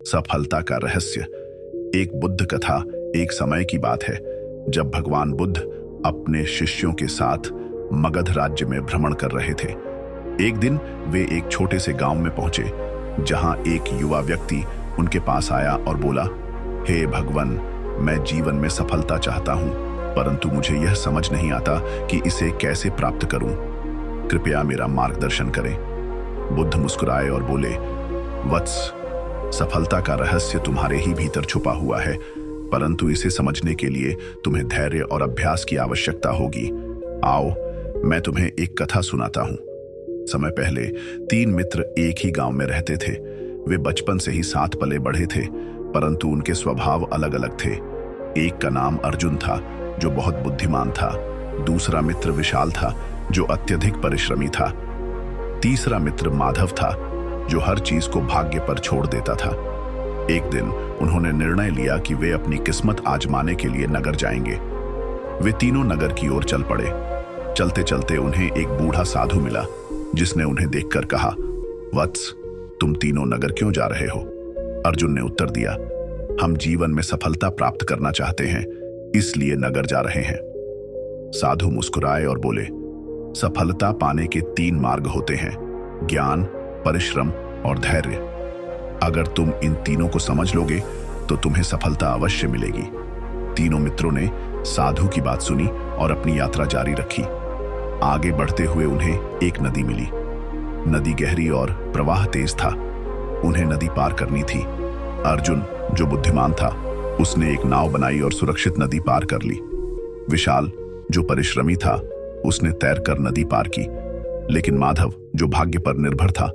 सफलता का रहस्य। एक बुद्ध कथा। एक समय की बात है जब भगवान बुद्ध अपने शिष्यों के साथ मगध राज्य में भ्रमण कर रहे थे। एक दिन वे एक छोटे से गांव में पहुंचे जहां एक युवा व्यक्ति उनके पास आया और बोला, हे भगवान, मैं जीवन में सफलता चाहता हूं, परंतु मुझे यह समझ नहीं आता कि इसे कैसे प्राप्त करूं। कृपया मेरा मार्गदर्शन करें। बुद्ध मुस्कुराए और बोले, वत्स, सफलता का रहस्य तुम्हारे ही भीतर छुपा हुआ है, परंतु इसे समझने के लिए तुम्हें धैर्य और अभ्यास की आवश्यकता होगी। आओ, मैं तुम्हें एक कथा सुनाता हूं। समय पहले 3 मित्र एक ही गांव में रहते थे। वे बचपन से ही साथ पले बढ़े थे, परंतु उनके स्वभाव अलग अलग थे। एक का नाम अर्जुन था, जो बहुत बुद्धिमान था। दूसरा मित्र विशाल था, जो अत्यधिक परिश्रमी था। तीसरा मित्र माधव था, जो हर चीज को भाग्य पर छोड़ देता था। एक दिन उन्होंने निर्णय लिया कि वे अपनी किस्मत आजमाने के लिए नगर जाएंगे। वे तीनों नगर की ओर चल पड़े। चलते चलते उन्हें एक बूढ़ा साधु मिला, जिसने उन्हें देखकर कहा, वत्स, तुम तीनों नगर क्यों जा रहे हो? अर्जुन ने उत्तर दिया, हम जीवन में सफलता प्राप्त करना चाहते हैं, इसलिए नगर जा रहे हैं। साधु मुस्कुराए और बोले, सफलता पाने के 3 मार्ग होते हैं, ज्ञान, परिश्रम और धैर्य। अगर तुम इन तीनों को समझ लोगे तो तुम्हें सफलता अवश्य मिलेगी। तीनों मित्रों ने साधु की बात सुनी और अपनी यात्रा जारी रखी। आगे बढ़ते हुए उन्हें एक नदी मिली। नदी गहरी और प्रवाह तेज था। उन्हें नदी पार करनी थी। अर्जुन, जो बुद्धिमान था, उसने एक नाव बनाई और सुरक्षित नदी पार कर ली। विशाल, जो परिश्रमी था, उसने तैरकर नदी पार की। लेकिन माधव, जो भाग्य पर निर्भर था,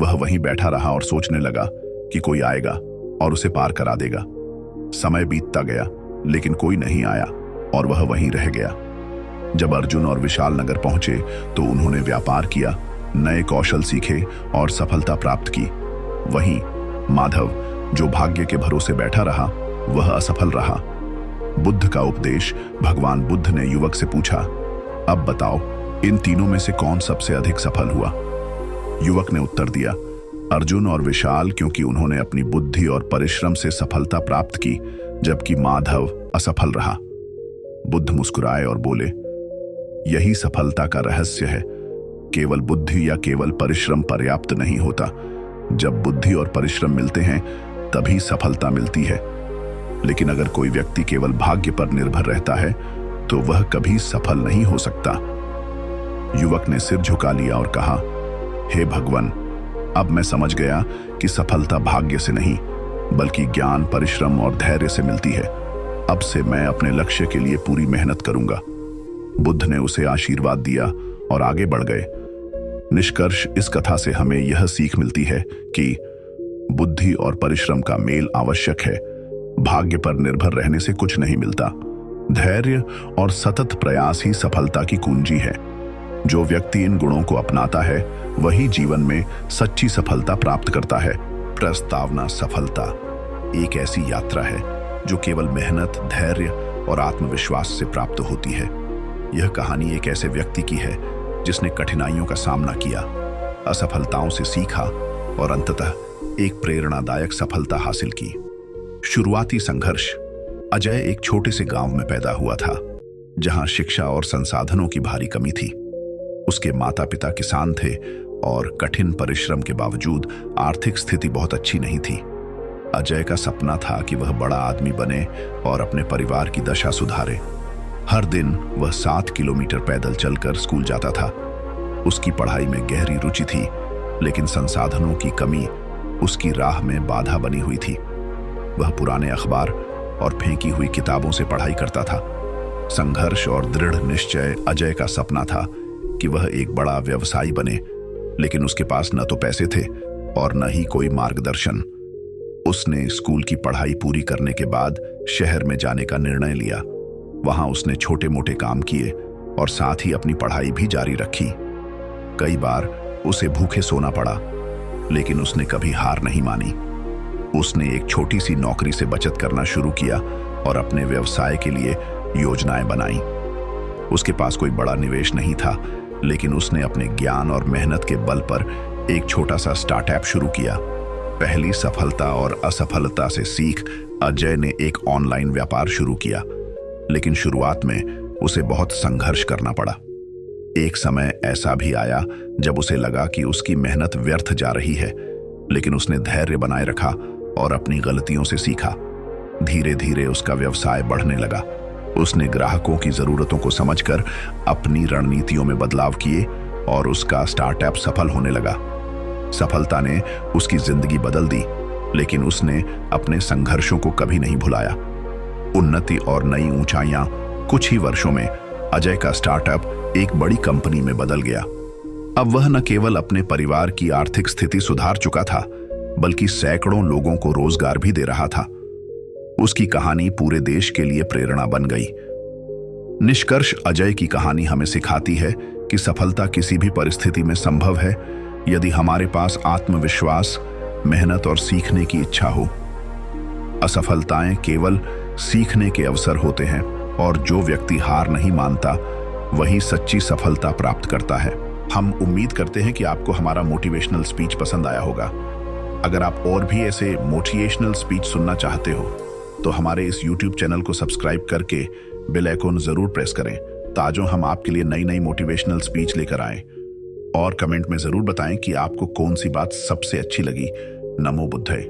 वह वहीं बैठा रहा और सोचने लगा कि कोई आएगा और उसे पार करा देगा। समय बीतता गया, लेकिन कोई नहीं आया और वह वहीं रह गया। जब अर्जुन और विशाल नगर पहुंचे तो उन्होंने व्यापार किया, नए कौशल सीखे और सफलता प्राप्त की। वहीं माधव, जो भाग्य के भरोसे बैठा रहा, वह असफल रहा। बुद्ध का उपदेश। भगवान बुद्ध ने युवक से पूछा, अब बताओ, इन तीनों में से कौन सबसे अधिक सफल हुआ? युवक ने उत्तर दिया, अर्जुन और विशाल, क्योंकि उन्होंने अपनी बुद्धि और परिश्रम से सफलता प्राप्त की, जबकि माधव असफल रहा। बुद्ध मुस्कुराए और बोले, यही सफलता का रहस्य है। केवल बुद्धि या केवल परिश्रम पर्याप्त नहीं होता। जब बुद्धि और परिश्रम मिलते हैं तभी सफलता मिलती है। लेकिन अगर कोई व्यक्ति केवल भाग्य पर निर्भर रहता है तो वह कभी सफल नहीं हो सकता। युवक ने सिर झुका लिया और कहा, हे भगवान, अब मैं समझ गया कि सफलता भाग्य से नहीं, बल्कि ज्ञान, परिश्रम और धैर्य से मिलती है। अब से मैं अपने लक्ष्य के लिए पूरी मेहनत करूंगा। बुद्ध ने उसे आशीर्वाद दिया और आगे बढ़ गए। निष्कर्ष इस कथा से हमें यह सीख मिलती है कि बुद्धि और परिश्रम का मेल आवश्यक है। भाग्य पर निर्भर रहने से कुछ नहीं मिलता। धैर्य और सतत प्रयास ही सफलता की कुंजी है। जो व्यक्ति इन गुणों को अपनाता है वही जीवन में सच्ची सफलता प्राप्त करता है। प्रस्तावना। सफलता एक ऐसी यात्रा है जो केवल मेहनत, धैर्य और आत्मविश्वास से प्राप्त होती है। यह कहानी एक ऐसे व्यक्ति की है जिसने कठिनाइयों का सामना किया, असफलताओं से सीखा और अंततः एक प्रेरणादायक सफलता हासिल की। शुरुआती संघर्ष। अजय एक छोटे से गांव में पैदा हुआ था, जहां शिक्षा और संसाधनों की भारी कमी थी। उसके माता पिता किसान थे और कठिन परिश्रम के बावजूद आर्थिक स्थिति बहुत अच्छी नहीं थी। अजय का सपना था कि वह बड़ा आदमी बने और अपने परिवार की दशा सुधारे। हर दिन वह 7 किलोमीटर पैदल चलकर स्कूल जाता था। उसकी पढ़ाई में गहरी रुचि थी, लेकिन संसाधनों की कमी उसकी राह में बाधा बनी हुई थी। वह पुराने अखबार और फेंकी हुई किताबों से पढ़ाई करता था। संघर्ष और दृढ़ निश्चय। अजय का सपना था कि वह एक बड़ा व्यवसायी बने, लेकिन उसके पास न तो पैसे थे और न ही कोई मार्गदर्शन। उसने स्कूल की पढ़ाई पूरी करने के बाद शहर में जाने का निर्णय लिया। वहां उसने छोटे मोटे काम किए और साथ ही अपनी पढ़ाई भी जारी रखी। कई बार उसे भूखे सोना पड़ा, लेकिन उसने कभी हार नहीं मानी। उसने एक छोटी सी नौकरी से बचत करना शुरू किया और अपने व्यवसाय के लिए योजनाएं बनाई। उसके पास कोई बड़ा निवेश नहीं था, लेकिन उसने अपने ज्ञान और मेहनत के बल पर एक छोटा सा स्टार्टअप शुरू किया। पहली सफलता और असफलता से सीख अजय ने एक ऑनलाइन व्यापार शुरू किया, लेकिन शुरुआत में उसे बहुत संघर्ष करना पड़ा। एक समय ऐसा भी आया जब उसे लगा कि उसकी मेहनत व्यर्थ जा रही है, लेकिन उसने धैर्य बनाए रखा और अपनी गलतियों से सीखा। धीरे धीरे उसका व्यवसाय बढ़ने लगा। उसने ग्राहकों की जरूरतों को समझकर अपनी रणनीतियों में बदलाव किए और उसका स्टार्टअप सफल होने लगा। सफलता ने उसकी जिंदगी बदल दी, लेकिन उसने अपने संघर्षों को कभी नहीं भुलाया। उन्नति और नई ऊंचाइयां कुछ ही वर्षों में अजय का स्टार्टअप एक बड़ी कंपनी में बदल गया। अब वह न केवल अपने परिवार की आर्थिक स्थिति सुधार चुका था, बल्कि सैकड़ों लोगों को रोजगार भी दे रहा था। उसकी कहानी पूरे देश के लिए प्रेरणा बन गई। निष्कर्ष, अजय की कहानी हमें सिखाती है कि सफलता किसी भी परिस्थिति में संभव है, यदि हमारे पास आत्मविश्वास, मेहनत और सीखने की इच्छा हो। असफलताएं केवल सीखने के अवसर होते हैं, और जो व्यक्ति हार नहीं मानता वही सच्ची सफलता प्राप्त करता है। हम उम्मीद करते हैं कि आपको हमारा मोटिवेशनल स्पीच पसंद आया होगा। अगर आप और भी ऐसे मोटिवेशनल स्पीच सुनना चाहते हो तो हमारे इस YouTube चैनल को सब्सक्राइब करके बेल आइकन जरूर प्रेस करें, ताकि हम आपके लिए नई नई मोटिवेशनल स्पीच लेकर आएं। और कमेंट में जरूर बताएं कि आपको कौन सी बात सबसे अच्छी लगी। नमो बुद्धाय।